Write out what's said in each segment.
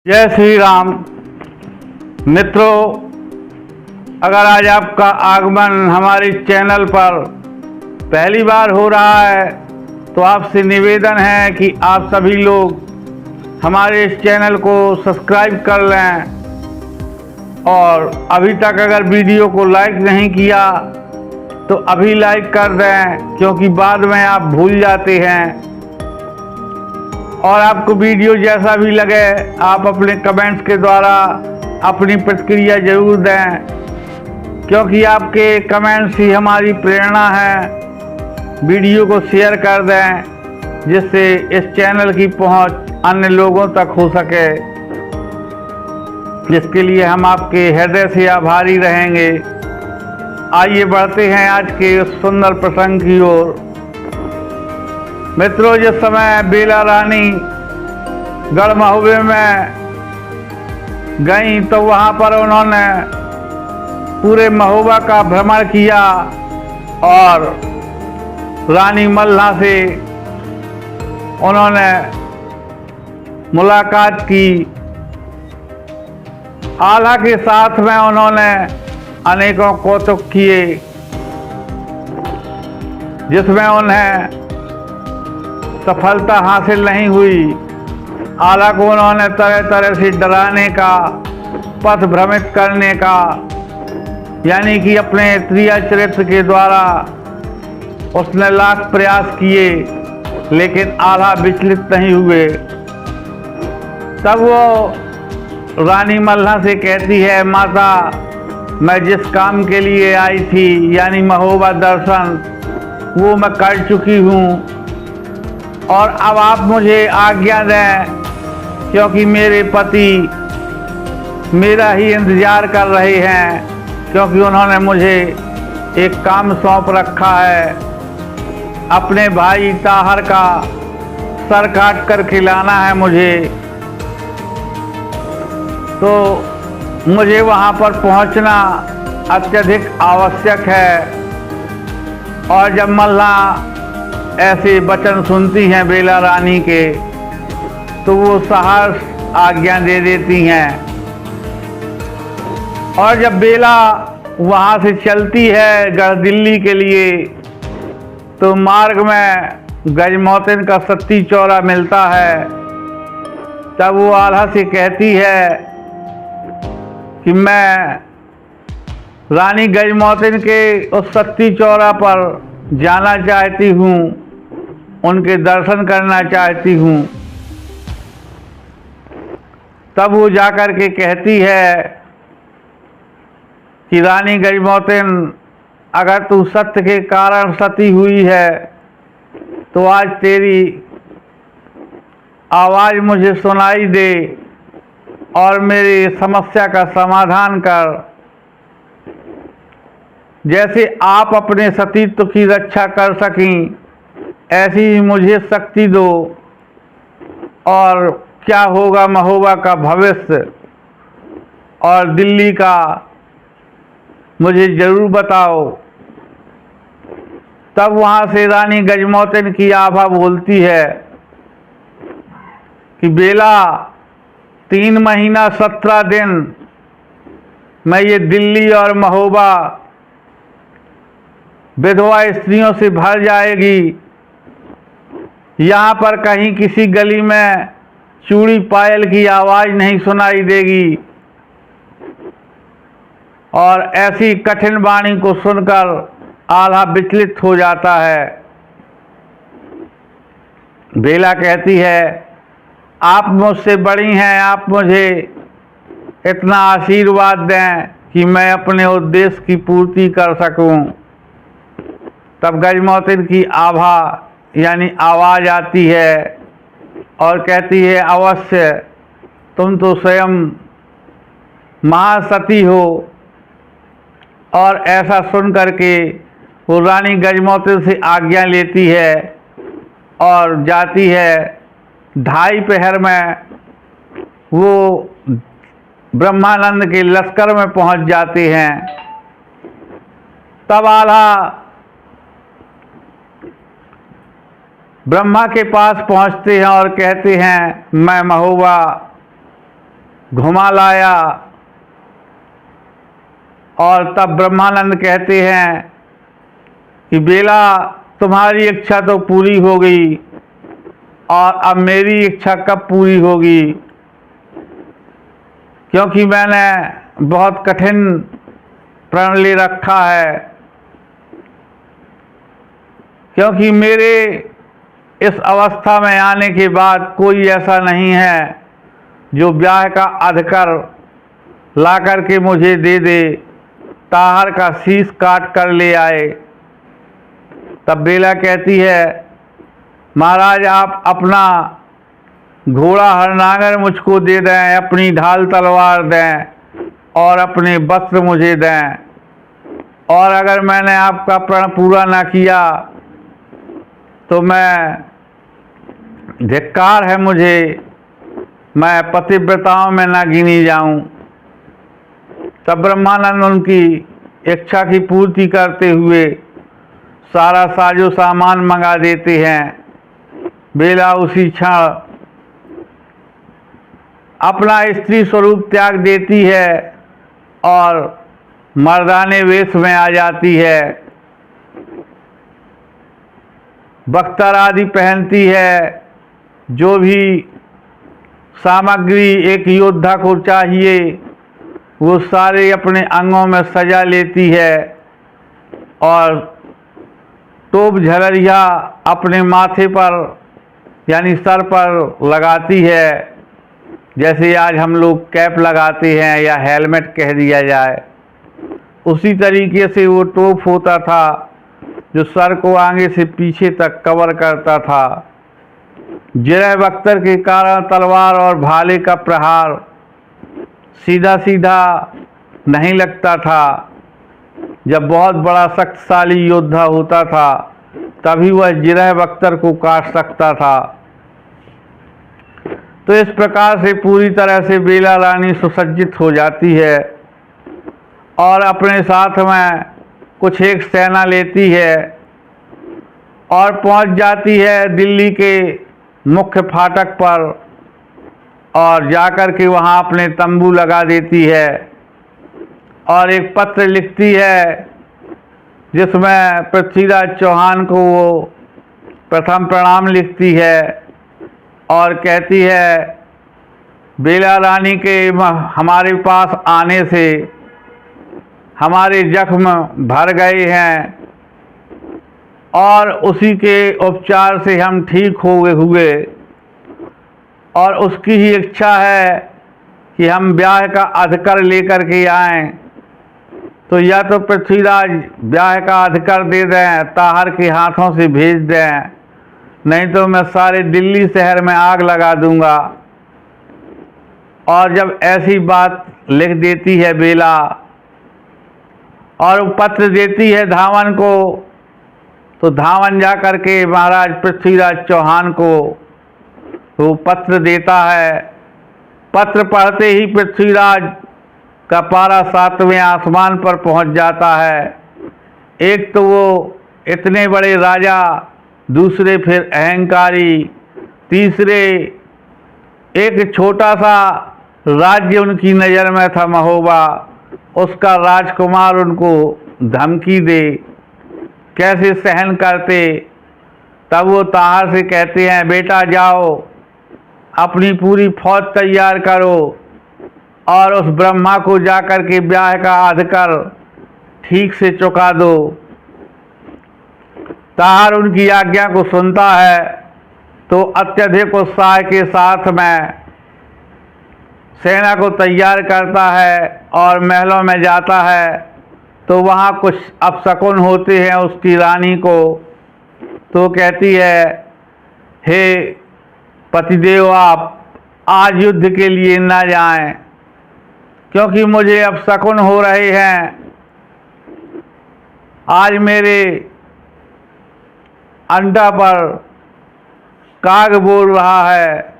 जय श्री राम। मित्रों, अगर आज आपका आगमन हमारे चैनल पर पहली बार हो रहा है तो आपसे निवेदन है कि आप सभी लोग हमारे इस चैनल को सब्सक्राइब कर लें और अभी तक अगर वीडियो को लाइक नहीं किया तो अभी लाइक कर दें, क्योंकि बाद में आप भूल जाते हैं। और आपको वीडियो जैसा भी लगे आप अपने कमेंट्स के द्वारा अपनी प्रतिक्रिया जरूर दें, क्योंकि आपके कमेंट्स ही हमारी प्रेरणा है। वीडियो को शेयर कर दें जिससे इस चैनल की पहुंच अन्य लोगों तक हो सके, जिसके लिए हम आपके हृदय से आभारी रहेंगे। आइए बढ़ते हैं आज के उस सुंदर प्रसंग की ओर। मित्रों, जिस समय बेला रानी गढ़ महोबे में गई तो वहाँ पर उन्होंने पूरे महोबा का भ्रमण किया और रानी मल्हा से उन्होंने मुलाकात की। आल्हा के साथ में उन्होंने अनेकों कौतुक किए, जिसमें उन्हें सफलता हासिल नहीं हुई। आल्हा को उन्होंने तरह तरह से डराने का, पथ भ्रमित करने का, यानी कि अपने क्रिया चरित्र के द्वारा उसने लाख प्रयास किए, लेकिन आल्हा विचलित नहीं हुए। तब वो रानी मल्हा से कहती है, माता, मैं जिस काम के लिए आई थी यानी महोबा दर्शन, वो मैं कर चुकी हूँ और अब आप मुझे आज्ञा दें, क्योंकि मेरे पति मेरा ही इंतजार कर रहे हैं, क्योंकि उन्होंने मुझे एक काम सौंप रखा है। अपने भाई ताहर का सर काट कर खिलाना है मुझे, तो मुझे वहाँ पर पहुँचना अत्यधिक आवश्यक है। और जब मल्हा ऐसे वचन सुनती हैं बेला रानी के, तो वो सहर्ष आज्ञा दे देती हैं। और जब बेला वहाँ से चलती है गढ़ दिल्ली के लिए, तो मार्ग में गजमोतिन का सत्ती चौरा मिलता है। तब वो आल्हा से कहती है कि मैं रानी गजमोतिन के उस सत्ती चौरा पर जाना चाहती हूँ, उनके दर्शन करना चाहती हूँ। तब वो जाकर के कहती है कि रानी गजमोतिन, अगर तू सत्य के कारण सती हुई है तो आज तेरी आवाज़ मुझे सुनाई दे और मेरी समस्या का समाधान कर। जैसे आप अपने सतीत्व की रक्षा कर सकें, ऐसी ही मुझे शक्ति दो। और क्या होगा महोबा का भविष्य और दिल्ली का, मुझे जरूर बताओ। तब वहाँ से रानी गजमोतिन की आभा बोलती है कि बेला, 3 महीना 17 दिन मैं ये दिल्ली और महोबा विधवा स्त्रियों से भर जाएगी। यहाँ पर कहीं किसी गली में चूड़ी पायल की आवाज़ नहीं सुनाई देगी। और ऐसी कठिन वाणी को सुनकर आल्हा विचलित हो जाता है। बेला कहती है, आप मुझसे बड़ी हैं, आप मुझे इतना आशीर्वाद दें कि मैं अपने उद्देश्य की पूर्ति कर सकूं। तब गजमोतिन की आभा यानी आवाज़ आती है और कहती है, अवश्य, तुम तो स्वयं महासती हो। और ऐसा सुन करके वो रानी गजमोतिन से आज्ञा लेती है और जाती है। 2:30 पहर में वो ब्रह्मानंद के लश्कर में पहुंच जाते हैं। तब आल्हा ब्रह्मा के पास पहुंचते हैं और कहते हैं, मैं महोबा घुमा लाया। और तब ब्रह्मानंद कहते हैं कि बेला, तुम्हारी इच्छा तो पूरी हो गई, और अब मेरी इच्छा कब पूरी होगी, क्योंकि मैंने बहुत कठिन प्रण ले रखा है। क्योंकि मेरे इस अवस्था में आने के बाद कोई ऐसा नहीं है जो ब्याह का अधिकार ला कर के मुझे दे दे, ताहर का शीश काट कर ले आए। तब बेला कहती है, महाराज आप अपना घोड़ा हरनांगर मुझको दे दें, अपनी ढाल तलवार दें, और अपने वस्त्र मुझे दें, और अगर मैंने आपका प्रण पूरा ना किया तो मैं, धिक्कार है मुझे, मैं पतिव्रताओं में ना गिनी जाऊं। तब ब्रह्मानंद उनकी इच्छा की पूर्ति करते हुए सारा साजो सामान मंगा देते हैं। बेला उसी क्षण अपना स्त्री स्वरूप त्याग देती है और मर्दाने वेश में आ जाती है। बख्तर आदि पहनती है, जो भी सामग्री एक योद्धा को चाहिए वो सारे अपने अंगों में सजा लेती है, और टोप झलरिया अपने माथे पर यानी सर पर लगाती है, जैसे आज हम लोग कैप लगाते हैं या हेलमेट कह दिया जाए। उसी तरीके से वो टोप होता था जो सर को आगे से पीछे तक कवर करता था। जिरह बख्तर के कारण तलवार और भाले का प्रहार सीधा सीधा नहीं लगता था। जब बहुत बड़ा शक्तिशाली योद्धा होता था तभी वह जिरह बख्तर को काट सकता था। तो इस प्रकार से पूरी तरह से बेला रानी सुसज्जित हो जाती है और अपने साथ में कुछ एक सेना लेती है और पहुंच जाती है दिल्ली के मुख्य फाटक पर, और जाकर के वहां अपने तंबू लगा देती है और एक पत्र लिखती है जिसमें पृथ्वीराज चौहान को वो प्रथम प्रणाम लिखती है और कहती है, बेला रानी के हमारे पास आने से हमारे जख्म भर गए हैं और उसी के उपचार से हम ठीक हुए, और उसकी ही इच्छा है कि हम ब्याह का अधिकार लेकर के आएं। तो या तो पृथ्वीराज ब्याह का अधिकार दे दें, ताहर के हाथों से भेज दें, नहीं तो मैं सारे दिल्ली शहर में आग लगा दूंगा। और जब ऐसी बात लिख देती है बेला और पत्र देती है धावन को, तो धावन जा कर के महाराज पृथ्वीराज चौहान को वो पत्र देता है। पत्र पढ़ते ही पृथ्वीराज का पारा 7वें आसमान पर पहुंच जाता है। एक तो वो इतने बड़े राजा, दूसरे फिर अहंकारी, तीसरे एक छोटा सा राज्य उनकी नज़र में था महोबा, उसका राजकुमार उनको धमकी दे, कैसे सहन करते। तब वो ताहर से कहते हैं, बेटा जाओ अपनी पूरी फौज तैयार करो और उस ब्रह्मा को जाकर के ब्याह का अधिकार ठीक से चुका दो। ताहर उनकी आज्ञा को सुनता है तो अत्यधिक उत्साह के साथ में सेना को तैयार करता है और महलों में जाता है। तो वहाँ कुछ अपशकुन होते हैं उसकी रानी को। तो कहती है, हे पतिदेव आप आज युद्ध के लिए न जाएं, क्योंकि मुझे अपशकुन हो रहे हैं। आज मेरे अंडा पर काग बोल रहा है,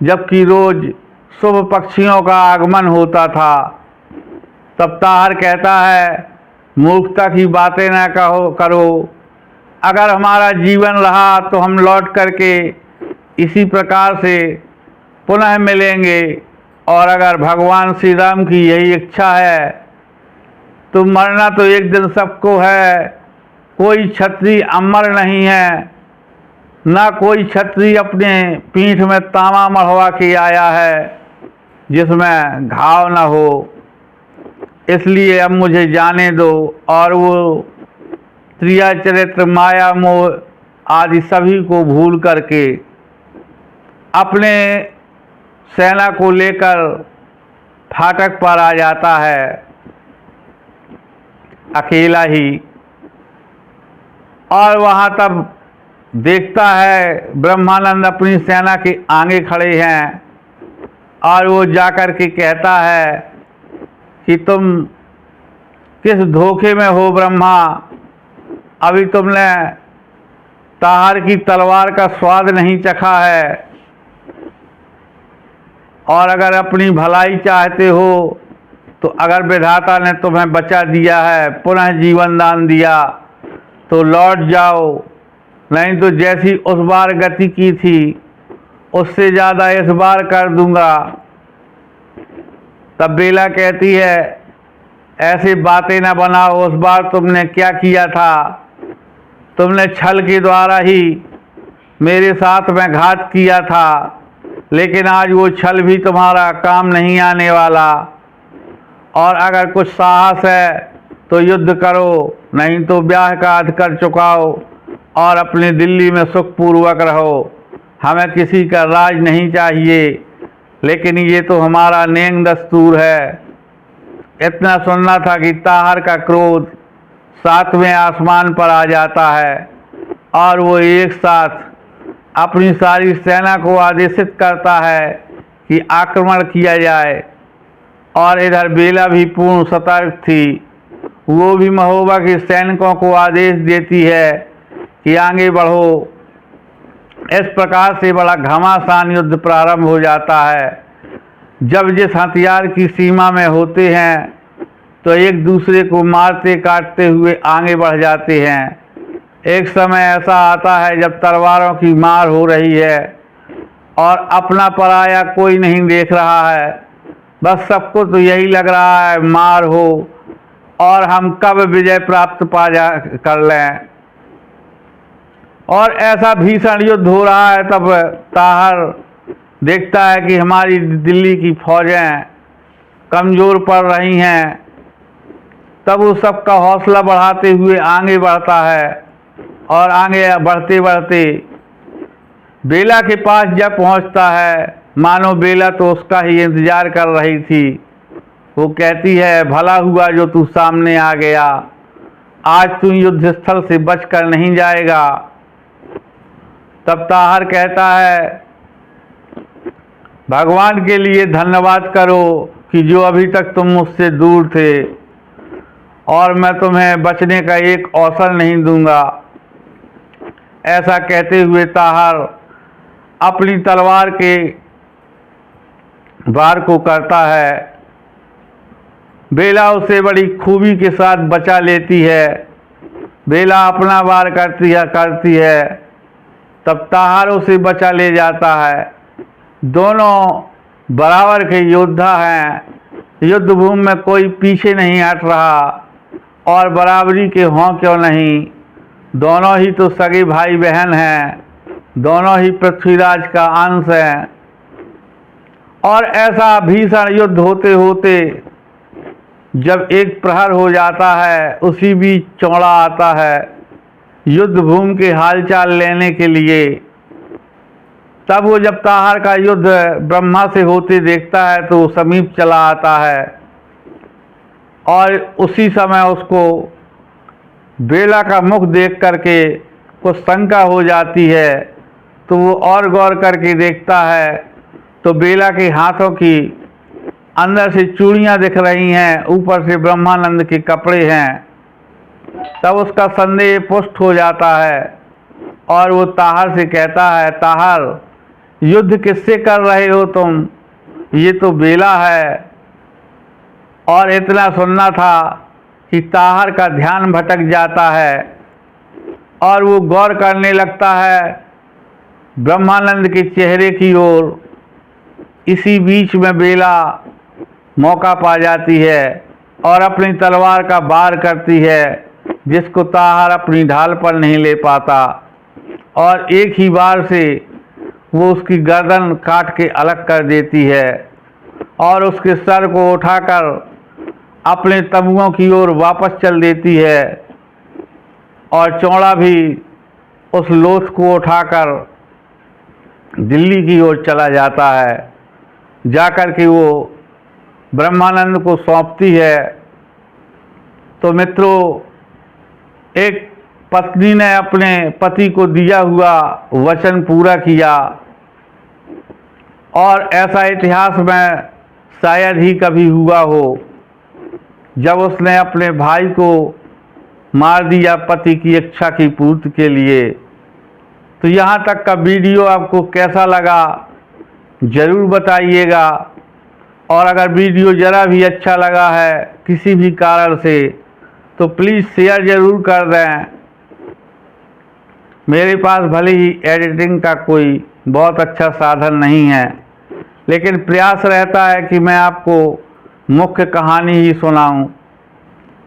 जबकि रोज शुभ पक्षियों का आगमन होता था। तब ताहर कहता है, मूर्खता की बातें ना करो। अगर हमारा जीवन रहा तो हम लौट करके इसी प्रकार से पुनः मिलेंगे, और अगर भगवान श्री राम की यही इच्छा है तो मरना तो एक दिन सबको है। कोई क्षत्रिय अमर नहीं है, ना कोई क्षत्रिय अपने पीठ में तामा मढ़वा के आया है जिसमें घाव न हो। इसलिए अब मुझे जाने दो और वो त्रिया चरित्र, माया, मोह आदि सभी को भूल करके अपने सेना को लेकर फाटक पर आ जाता है अकेला ही। और वहाँ तब देखता है ब्रह्मानंद अपनी सेना के आगे खड़े हैं और वो जाकर के कहता है कि तुम किस धोखे में हो ब्रह्मा। अभी तुमने ताहर की तलवार का स्वाद नहीं चखा है, और अगर अपनी भलाई चाहते हो तो अगर विधाता ने तुम्हें बचा दिया है, पुनः जीवन दान दिया, तो लौट जाओ, नहीं तो जैसी उस बार गति की थी उससे ज़्यादा इस बार कर दूंगा। तब बेला कहती है ऐसी बातें न बनाओ, उस बार तुमने क्या किया था? तुमने छल के द्वारा ही मेरे साथ में घात किया था, लेकिन आज वो छल भी तुम्हारा काम नहीं आने वाला। और अगर कुछ साहस है तो युद्ध करो, नहीं तो ब्याह का अध कर चुकाओ और अपनी दिल्ली में सुखपूर्वक रहो। हमें किसी का राज नहीं चाहिए, लेकिन ये तो हमारा नेम दस्तूर है। इतना सुनना था कि ताहर का क्रोध सातवें आसमान पर आ जाता है और वो एक साथ अपनी सारी सेना को आदेशित करता है कि आक्रमण किया जाए। और इधर बेला भी पूर्ण सतर्क थी, वो भी महोबा के सैनिकों को आदेश देती है कि आगे बढ़ो। इस प्रकार से बड़ा घमासान युद्ध प्रारंभ हो जाता है। जब जिस हथियार की सीमा में होते हैं तो एक दूसरे को मारते काटते हुए आगे बढ़ जाते हैं। एक समय ऐसा आता है जब तलवारों की मार हो रही है और अपना पराया कोई नहीं देख रहा है। बस सबको तो यही लग रहा है मार हो और हम कब विजय प्राप्त कर लें। और ऐसा भीषण युद्ध हो रहा है। तब ताहर देखता है कि हमारी दिल्ली की फौजें कमज़ोर पड़ रही हैं। तब वो सबका हौसला बढ़ाते हुए आगे बढ़ता है और आगे बढ़ते बढ़ते बेला के पास जब पहुंचता है, मानो बेला तो उसका ही इंतज़ार कर रही थी। वो कहती है भला हुआ जो तू सामने आ गया, आज तू युद्ध स्थल से बचकर नहीं जाएगा। तब ताहर कहता है भगवान के लिए धन्यवाद करो कि जो अभी तक तुम मुझसे दूर थे और मैं तुम्हें बचने का एक अवसर नहीं दूंगा। ऐसा कहते हुए ताहर अपनी तलवार के वार को करता है। बेला उसे बड़ी खूबी के साथ बचा लेती है। बेला अपना वार करती है तब ताहर उसे बचा ले जाता है। दोनों बराबर के योद्धा हैं। युद्ध भूमि में कोई पीछे नहीं हट रहा, और बराबरी के हों क्यों नहीं, दोनों ही तो सगे भाई बहन हैं, दोनों ही पृथ्वीराज का अंश हैं। और ऐसा भीषण युद्ध होते होते जब एक प्रहर हो जाता है, उसी बीच चौड़ा आता है युद्ध भूमि के हालचाल लेने के लिए। तब वो जब ताहर का युद्ध ब्रह्मा से होते देखता है तो समीप चला आता है, और उसी समय उसको बेला का मुख देख करके कुछ शंका हो जाती है। तो वो और गौर करके देखता है तो बेला के हाथों की अंदर से चूड़ियाँ दिख रही हैं, ऊपर से ब्रह्मानंद के कपड़े हैं। तब उसका संदेह पुष्ट हो जाता है और वो ताहर से कहता है ताहर, युद्ध किससे कर रहे हो तुम? ये तो बेला है। और इतना सुनना था कि ताहर का ध्यान भटक जाता है और वो गौर करने लगता है ब्रह्मानंद के चेहरे की ओर। इसी बीच में बेला मौका पा जाती है और अपनी तलवार का वार करती है, जिसको ताहर अपनी ढाल पर नहीं ले पाता, और एक ही बार से वो उसकी गर्दन काट के अलग कर देती है और उसके सर को उठाकर अपने तंबुओं की ओर वापस चल देती है। और चौड़ा भी उस लोथ को उठाकर दिल्ली की ओर चला जाता है। जाकर के वो ब्रह्मानंद को सौंपती है। तो मित्रों, एक पत्नी ने अपने पति को दिया हुआ वचन पूरा किया, और ऐसा इतिहास में शायद ही कभी हुआ हो जब उसने अपने भाई को मार दिया पति की इच्छा की पूर्ति के लिए। तो यहाँ तक का वीडियो आपको कैसा लगा ज़रूर बताइएगा, और अगर वीडियो ज़रा भी अच्छा लगा है किसी भी कारण से तो प्लीज़ शेयर ज़रूर कर दें। मेरे पास भले ही एडिटिंग का कोई बहुत अच्छा साधन नहीं है, लेकिन प्रयास रहता है कि मैं आपको मुख्य कहानी ही सुनाऊं,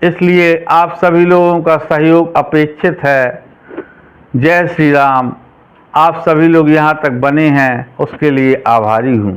इसलिए आप सभी लोगों का सहयोग अपेक्षित है। जय श्री राम। आप सभी लोग यहाँ तक बने हैं उसके लिए आभारी हूँ।